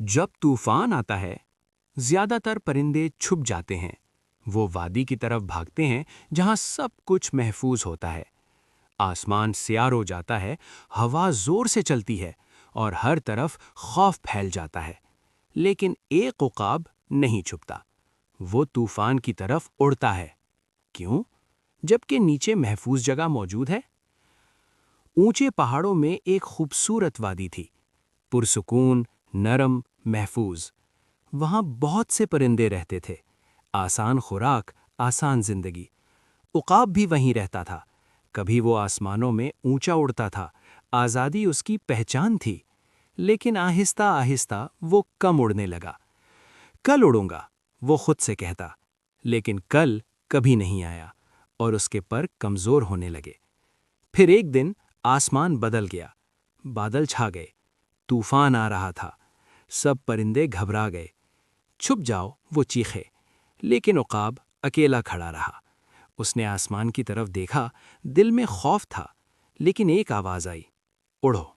जब तूफान आता है, ज्यादातर परिंदे छुप जाते हैं। वो वादी की तरफ भागते हैं जहां सब कुछ महफूज होता है। आसमान स्यार हो जाता है, हवा जोर से चलती है और हर तरफ खौफ फैल जाता है। लेकिन एक उकाब नहीं छुपता। वो तूफान की तरफ उड़ता है। क्यों? जबकि नीचे महफूज जगह मौजूद है। ऊंचे पहाड़ों में एक खूबसूरत वादी थी, पुरसुकून, नरम, महफूज। वहां बहुत से परिंदे रहते थे। आसान खुराक, आसान जिंदगी। उकाब भी वहीं रहता था। कभी वो आसमानों में ऊंचा उड़ता था, आज़ादी उसकी पहचान थी। लेकिन आहिस्ता आहिस्ता वो कम उड़ने लगा। कल उड़ूंगा, वो खुद से कहता। लेकिन कल कभी नहीं आया और उसके पर कमजोर होने लगे। फिर एक दिन आसमान बदल गया। बादल छा गए। तूफान आ रहा था। सब परिंदे घबरा गए। छुप जाओ, वो चीखे। लेकिन उकाब अकेला खड़ा रहा। उसने आसमान की तरफ देखा। दिल में खौफ था, लेकिन एक आवाज आई, उड़ो।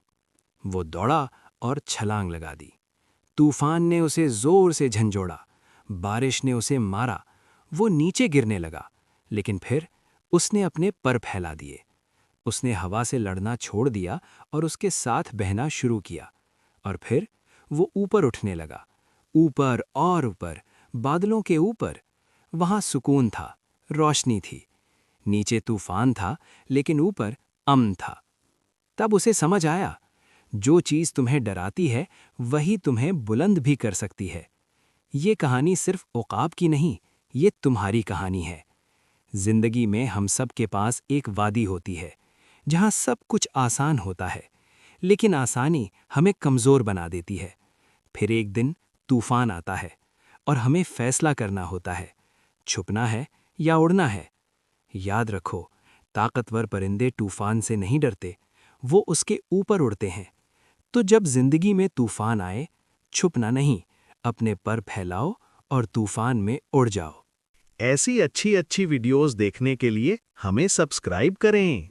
वो दौड़ा और छलांग लगा दी। तूफान ने उसे जोर से झंझोड़ा। बारिश ने उसे मारा। वो नीचे गिरने लगा, लेकिन फिर उसने अपने पर फैला दिए। उसने हवा से लड़ना छोड़ दिया और उसके साथ बहना शुरू किया। और फिर वो ऊपर उठने लगा, ऊपर और ऊपर, बादलों के ऊपर। वहां सुकून था, रोशनी थी। नीचे तूफान था, लेकिन ऊपर अमन था। तब उसे समझ आया, जो चीज तुम्हें डराती है वही तुम्हें बुलंद भी कर सकती है। ये कहानी सिर्फ उकाब की नहीं, ये तुम्हारी कहानी है। जिंदगी में हम सब के पास एक वादी होती है जहां सब कुछ आसान होता है, लेकिन आसानी हमें कमजोर बना देती है। फिर एक दिन तूफान आता है और हमें फैसला करना होता है, छुपना है या उड़ना है। याद रखो, ताकतवर परिंदे तूफान से नहीं डरते, वो उसके ऊपर उड़ते हैं। तो जब जिंदगी में तूफान आए, छुपना नहीं, अपने पर फैलाओ और तूफान में उड़ जाओ। ऐसी अच्छी अच्छी वीडियोस देखने के लिए हमें सब्सक्राइब करें।